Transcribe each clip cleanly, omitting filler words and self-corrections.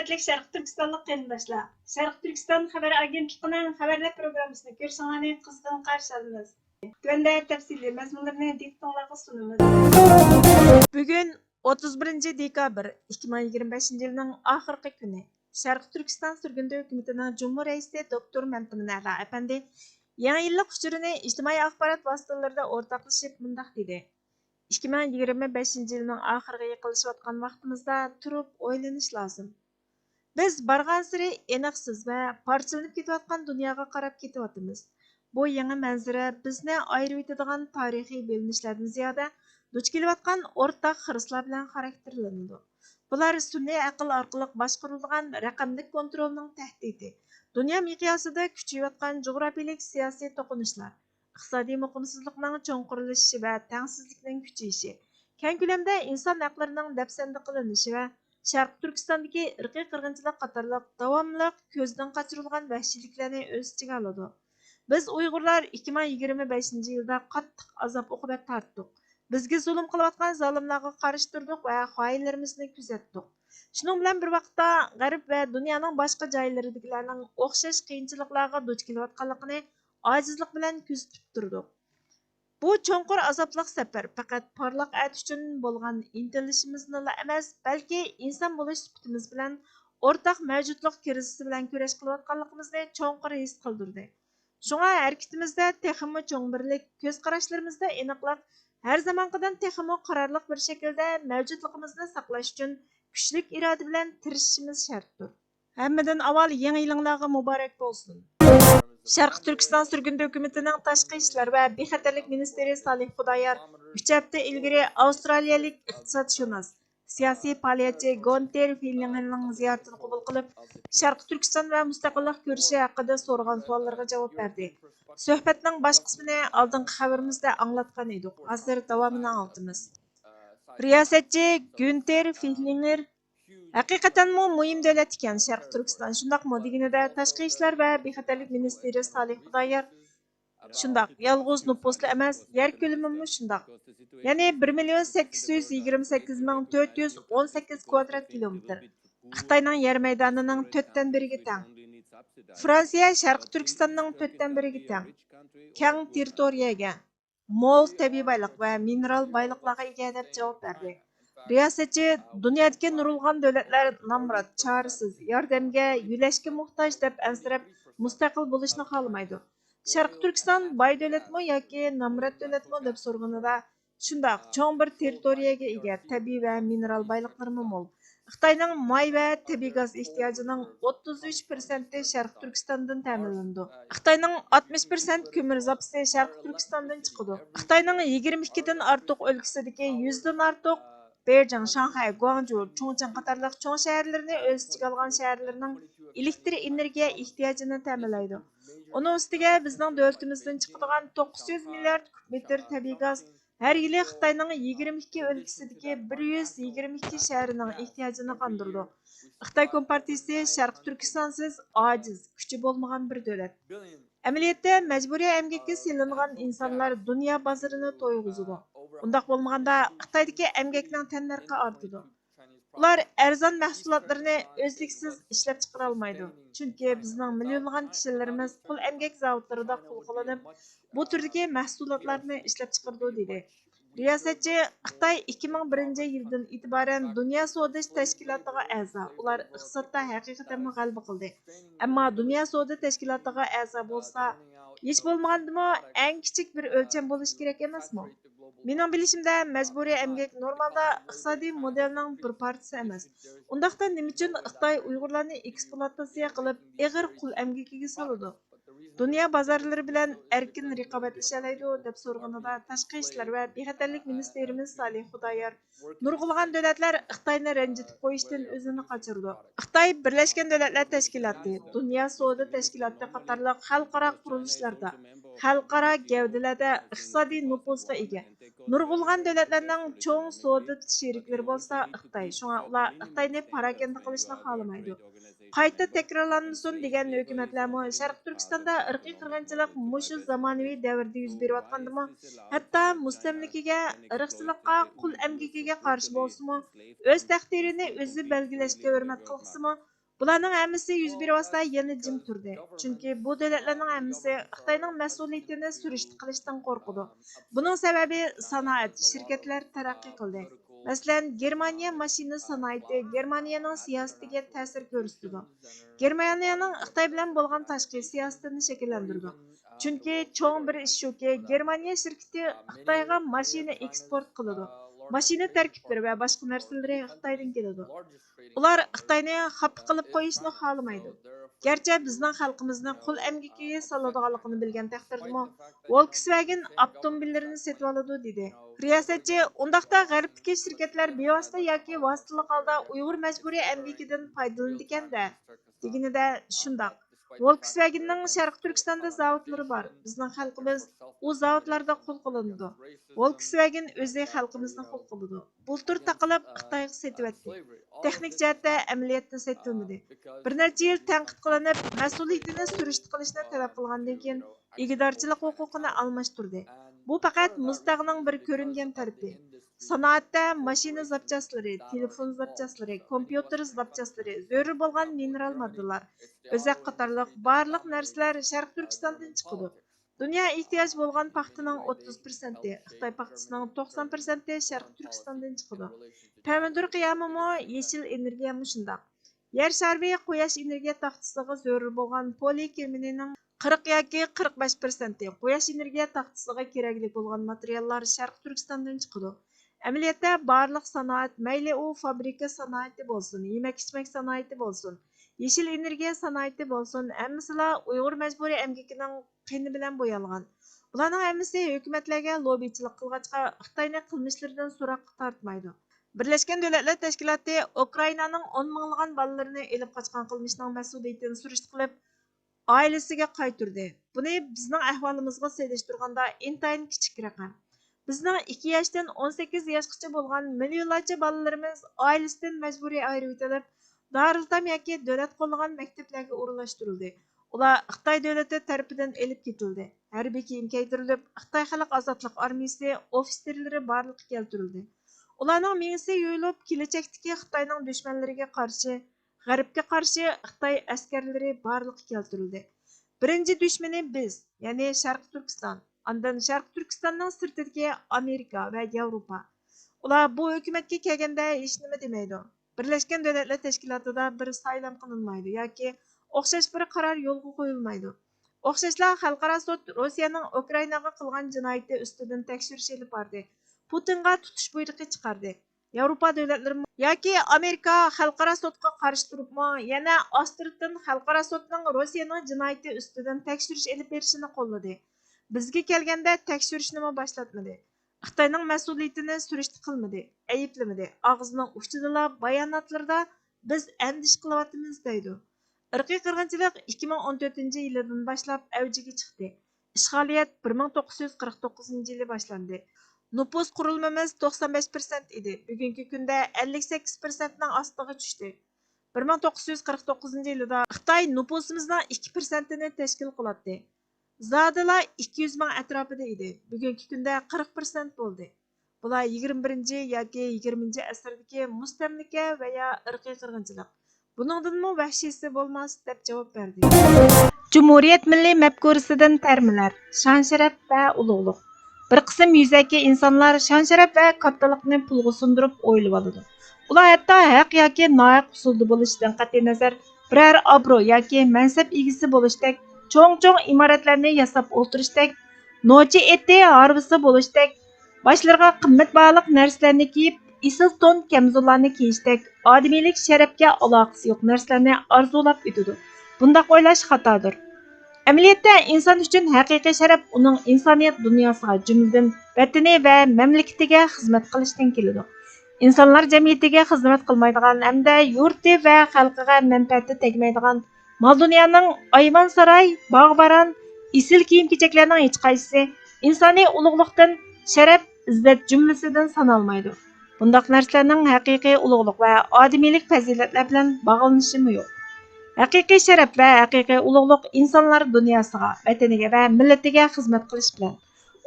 Hürmetlik Şərq Türkistanlıq qərindaşlar. Şərq Türkistan xəbər agentliğinin xəbərlər proqramısını görüşünüzü qızğın qarşı alırıq. Tövəndə təfsili məzmunlarını diqqətinizə sunumuz. Bugün 31 dekabr 2025 yılının axırkı günü. Şərq Türkistan sürgündü hökumətinin Cumhur Reisi Doktor Məmtun Ağa Efendi yangi yillik uçurunu ijtimoiy axborot vositalarida o'rtoqlashib mundaq dedi. 2025 yılının axırıga yaqinlashayotgan vaqtimizda turib o'ylanish lozim. Biz barğansiri aniqsiz va parchalanib ketayotgan dunyoga qarab ketyapmiz. Bu yangi manzara bizni ayirib etadigan tarixiy bo'linishlardan ziyoda duch kelayotgan o'rtaq xirislar bilan xarakterlanadi. Bular sun'iy aql orqali boshqarilgan raqamli kontrolning tahdidi. Dunyo miqyosida kuchayotgan jug'rafiyalik siyosiy to'qinishlar, iqtisodiy muqimsizlikning cho'nqirlashishi va tengsizlikning kuchayishi, keng ko'lamda inson haqlarining dafsanda qilinishi va Şərq Türkistandakı irqiy qirg'inchilik qatorliq davomli ko'zdan qochirilgan vahshiyliklarni o'z ichiga oladi. Biz Uyg'urlar 2025 yilda qattiq azob uqubat tortdik. Bizga zulm qilayotgan zolimlarga qarshi turdik va xoinlarimizni kuzatdik. Shuning bilan bir vaqtda G'arb va dunyoning boshqa joylaridagilarning o'xshash qiyinchiliklarga duch kelayotganligini ojizlik bilan kuzatib turdik. Bu cho'nqur azobliq safar faqat parlaq at uchun bo'lgan intilishimizni emas, balki inson bo'lish sifatimiz bilan o'rtaq mavjudlik krizisi bilan kurash qilayotganligimizni cho'nqur his qildirdi. Shunga harakatimizda texmi cho'ng birlik, ko'z qarashlarimizda aniqlik, har zamonqidan texmi qarorli bir shaklda mavjudligimizni saqlash uchun kuchli iroda bilan tirishishimiz shartdir. Hammadan avval yangi yilingizga muborak bo'lsin. Şərq Türkistan sürgündü hökumətinin Tashqi ishlar və bexatarlik ministri Salih Xudoyor 3 hafta ilgari Avstraliyalik iqtisodshunos, siyosiy faoliyatchi Gonter Fillingerning ziyoratini qabul qilib, Şərq Türkistan və mustaqillik ko'rishi haqida so'ralgan savollarga javob berdi. Suhbatning bosh qismini oldingi xabarimizda anglatgan edik. Hozir davomini olamiz. Riyosatchi Gonter Fillinger haqiqatan muhim davlat ekan Şərq Türkistan. Shundaqmi deganida Tashqi ishlar va bexatarlik ministri Salih Xudoyor shundaq, yolg'iz nupusli emas, yer ko'lami shundaq. Ya'ni 1,828,418 kvadrat kilometr. Xitoyning yer maydonining 4dan biriga teng. Fransiya Şərq Türkistanning 4dan biriga teng. Keng territoriyaga, mo'l tabiiy boylik va mineral boyliqlarga ega deb javob berdi. Riyosatchi dunyodagi nurg'un davlatlar nomrod, chorasiz, yordamga, yulashga muhtoj deb ansirab mustaqil bo'lishni xohlamaydi. Şərq Türkistan boy davlatmi yoki nomrod davlatmi deb so'rganida shundoq cho'ng bir territoriyaga ega, tabiiy va mineral boyliqlari mo'l. Xitoyning moy va tabiiy gaz ehtiyojining 33% Şərq Türkistandan ta'minlanadi. Xitoyning 60% ko'mir zapasi Şərq Türkistandan chiqadi. Xitoyning 22 dan ortiq o'lkasidagi 100 dan ortiq Beijing, Shanghai, Guangzhou, Chongqing qatorliq cho'ng shaharlarni o'z ichiga olgan shaharlarning elektr energiya ehtiyojini ta'minlaydi. Uning ustiga bizning davlatimizdan chiqadigan 900 milliard kub metr tabiiy gaz har yili Xitoyning 22 o'lkasidagi 122 shahrining ehtiyojini qondirdi. Xitoy Kompartiyasi Şərq Türkistansiz ojiz, kuchi bo'lmagan bir davlat. Amaliyotda majburiy emgakka selingan insonlar dunyo bozorini to'yg'izadi. Undaq bo'lmaganda Xitoydagi emgakning tannarxi ortadi. Ular arzon mahsulotlarni o'zliksiz ishlab chiqara olmaydi. Chunki bizning millionlagan kishilarimiz pul emgak zavodlarida qo'llanib, bu turdagi mahsulotlarni ishlab chiqardi dedi. Riyosatchi Xitoy 2001 yildan e'tiboran Dunyo savdo tashkilotiga a'zo. Ular iqtisodda haqiqatan g'alaba qildi. Ammo Dunyo savdo tashkilotiga a'zo bo'lsa, hech bo'lmagandimi eng kichik bir o'lcham bo'lish kerak emasmi? Mening bilishimda majburiy emgak normalda iqtisodiy modelning bir partiyasi emas. Undaqda nima uchun Xitoy Uyg'urlarni ekspluatatsiya qilib, ig'ir qul emgakiga soladi? Dunyo bozorlari bilan erkin raqobatlasha oladi deb so'rganida Tashqi ishlar va bexatarlik ministrimiz Salih Xudoyor nurg'ulg'an davlatlar Xitoyni ranjitib qo'yishdan o'zini qochirdi. Xitoy Birlashgan Davlatlar Tashkiloti, Dunyo savdo tashkiloti qatorliq xalqaro qurilishlarda, xalqaro gavdalarda iqtisodiy nupusga ega. Nurg'ulg'an davlatlarning cho'ng savdo sheriklari bo'lsa Xitoy. Shunga ular Xitoyni paraganda qilishni xohlamaydi. Qayta takrorlanmasin degan hukumatlarmi Şərq Türkistonda irqiy qirg'inchilik mushu zamonaviy davrda yuz berayotgandimi, hatto mustamlikaga, irqchilikqa, qul emgakiga qarshi bo'lsimi, o'z taqdirini o'zi belgilashga hurmat qilsimi, Bularning hammasi yuz beribsa yana jim turdi. Chunki bu davlatlarning hammasi Xitoyning mas'uliyatini surishti qilishdan qo'rqidi. Buning sababi sanoat, shirkatlar taraqqiy qildi. Masalan, Germaniya mashina sanoati Germaniyaning siyosatiga ta'sir ko'rsatdi. Germaniyaning Xitoy bilan bo'lgan tashqi siyosatini shakllantirdi. Chunki cho'ng bir ish shuki, Germaniya shirkati Xitoyga mashina eksport qiladi. Mashina tarkiblari va boshqa narsalari Xitoydan keladi. Ular Xitoyni xafa qilib qo'yishni xohlamaydi. Gerçi bizning xalqimizni qul emgikiga soladiganligini bilgan taqdirdami, Volkswagen avtomobillarini sotib oladi dedi. Riyosatchi undaqda g'arbdagi shirkatlar bevosita yoki vositali holda Uyg'ur majburiy emgikidan foydalanadi ekanda. Deganida shundoq. Volkswagenning Sharq Turkistonda zavodlari bor. Bizning xalqimiz u zavodlarda qo'l qilinadi. Volkswagen o'zi xalqimizni qo'l qiladi. Bultur taqilib Xitoyga setyapti. Texnik jihatda amaliyotda setilmadi. Bir necha yil tanqid qilinib, mas'uliyatini surishti qilishni talab qilgandan keyin igidorchilik huquqini almashtirdi. Bu faqat Mustaqning bir ko'ringan tarafi. Sanoatda mashina zapchaslari, telefon zapchaslari, kompyuter zapchaslari, zarur bo'lgan mineral moddalar, o'zak qatorliq barliq narsalar Sharq Turkistondan chiqadi. Dünya ihtiyoç bo'lgan paxtaning 30%, Xitoy paxtasining 90% Sharq Turkistondan chiqadi. Pomidor qiyamimi, yeshil energiya shundoq. Yer shariy quyosh energiya taxtasiga zarur bo'lgan polikarbonatning 40 yoki 45%, quyosh energiya taxtasiga kerakli bo'lgan materiallar Sharq Turkistondan chiqadi. Amaliyotda barliq sanoat, mayli u fabrika sanoati bo'lsin, yemak-ichmak sanoati bo'lsin, yeshil energiya sanoati bo'lsin, hammasila Uyg'ur majburiy emgakining qini bilan bo'yalgan. Ularning hammasi hukumatlarga lobbichilik qilg'achqa Xitoyni qilmishlaridan so'roq tortmaydi. Birlashgan Davlatlar Tashkiloti Ukrainaning 10 minglagan bolalarini elib qochgan qilmishning mas'uliyatini surishti qilib, oilasiga qaytirdi. Buni bizning ahvolimizga solishtirganda intayin kichik raqam. Bizning 2 yoshdan 18 yoshgacha bo'lgan millionlarcha bolalarimiz oilasidan majburiy ayirib etilib, Darültam yoki davlat qo'llagan maktablarga o'rinlashtirildi. Ular Xitoy davlati tarafidan elib ketildi. Harbiy kiyim kiydirilib, Xitoy xalq ozodlik armiyasi ofitserlari barliqqa keltirildi. Ularning miyasi yo'yilib, kelajakdagi Xitoyning dushmanlariga qarshi, G'arbga qarshi Xitoy askarlari barliqqa keltirildi. Birinchi dushmani biz, ya'ni Sharq Turkiston. Ondan Sharq Turkistonning sirtidagi Amerika va Yevropa. Ular bu hukumatga kelganda hech nima demaydi. Birlashgan Davlatlar Tashkilotida bir saylam qilinmaydi yoki o'xshash bir qaror yo'lga qo'yilmaydi. O'xshashlar xalqaro sud Rossiyaning Ukrainaga qilgan jinoyati ustidan tekshirish olib bordi. Putinga tutish buyrug'i chiqardi. Yevropa davlatlari yoki Amerika xalqaro sudga qarshi turibmi, yana Avstriyadan xalqaro sudning Rossiyaning jinoyati ustidan tekshirish olib berishini qo'lladi. Bizga kelganda tekshirishni boshlatmadi. Xitoyning mas'uliyatini surishti qilmadi, ayiblamadi. Og'zining uchidala bayonotlarda biz andish qilyapmiz deydi. Irqiy qirg'inchilik 2014-yildan boshlab avjiga chiqdi. Ishg'oliyat 1949-yili boshlandi. Nüfus qurilmamiz 95% edi. Bugungi kunda 58%ning ostiga tushdi. 1949-yilda Xitoy nüfusimizning 2%ni tashkil qiladi. Zadila 200 ming atrofida edi. Bugungi kunda 40% bo'ldi. Bular 21 yoki 20 asrdagi mustamlika va ya irqiy qirg'inchilik. Buningdanmi vahshiysi bo'lmas deb javob berdi. Cumhuriyet milliy mafkurasidan termilar, shon-sharaf va ulug'liq. Bir qism yuzaki insonlar shon-sharaf va kattalikni pulga sundirib o'ylab oladi. Ular hatto haq yoki nohaq usulda bo'lishidan qat'iy nazar biror obro' yoki mansab egasi bo'lishdek cho'ng-cho'ng imoratlarni yasab o'tirishdek, nochi eti harvisi bo'lishdek, boshlariga qimmatbaho narsalarni kiyib, isiz ton kamzullarni kiyishdek, odamiylik sharafga aloqasi yo'q narsalarni orzulab o'tadi. Bundaq o'ylash xatodir. Amaliyotda inson uchun haqiqiy sharaf uning insoniyat dunyosiga, jumladan vatani va mamlakatiga xizmat qilishdan keladi. Insonlar jamiyatiga xizmat qilmaydigan hamda yurti va xalqiga manfaati tegmaydigan mal dunyoning ayvon saroy, bog'-baron, isil kiyim-kechaklarning hech qaysisi insoniy ulug'liqdan, sharaf, izzat jumlasidan sanalmaydi. Bundaq narsalarning haqiqiy ulug'liq va odamiylik fazilatlar bilan bog'lanishi yo'q. Haqiqiy sharaf va haqiqiy ulug'liq insonlar dunyosiga, vataniga va millatiga xizmat qilish bilan,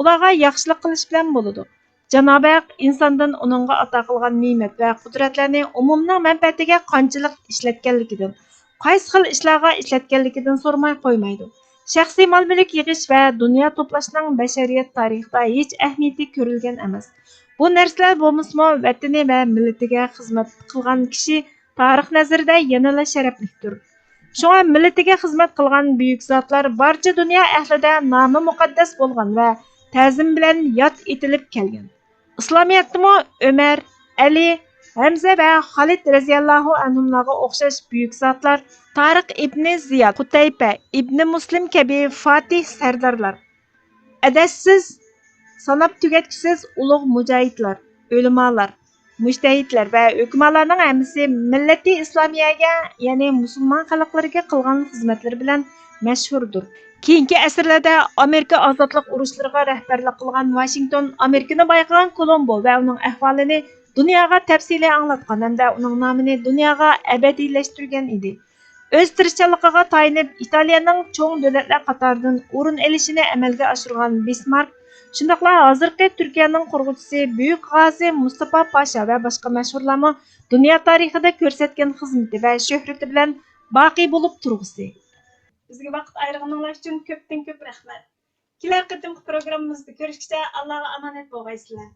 ularga yaxshilik qilish bilan bo'ladi. Janob Haq insondan uningga ato qilgan ne'mat va qudratlarni umumning manfaatiga qanchalik ishlatganligidan, qaysi xil ishlarga ishlatganligidan so'ramay qo'ymaydi. Shaxsiy mol-mulk yig'ish va dunyo to'plashning bashariyat tarixida hech ahamiyati ko'rilgan emas. Bu narsalar bo'lmasmi, vatani va millatiga xizmat qilgan kishi tarix nazarida yanada sharaflidir. Shunga millatiga xizmat qilgan buyuk zotlar barcha dunyo ahlida nomi muqaddas bo'lgan va ta'zim bilan yod etilib kelgan. İslamiyatdimi Ömer, Ali, Hamza va Xolid radhiyallohu anhularga o'xshash buyuk zotlar, Tariq ibn Ziyod, Qutayba ibn Muslim kabi Fatih sardorlar, adashsiz, sanab tugatgisiz ulug' mujohidlar, ulamolar, mujtahidlar va hukmronlarning hammasi millati islomiyaga, ya'ni musulmon xalqlariga qilgan xizmatlari bilan mashhurdir. Keyingi asrlarda Amerika ozodlik urushlariga rahbarlik qilgan Washington Amerikani bayqagan Kolombo va uning ahvolini dunyoga tafsili anglatgan hamda uning nomini dunyoga abadiylashtirgan edi. O'z tirishchanligiga tayanib Italiyaning cho'ng davlatlar qatoridan o'rin olishini amalga oshirgan Bismarck, shundaqla hozirgi Turkiyaning qurg'uvchisi Buyuk G'ozi Mustafa Pasha va boshqa mashhurlarni dunyo tarixida ko'rsatgan xizmati va shuhrati bilan boqiy bo'lib turg'usi. Bizga vaqt ayirganingiz uchun ko'pdan ko'p rahmat. Kelar qatimki programmamizda ko'rishguncha Allohga omonat bo'lgaysizlar.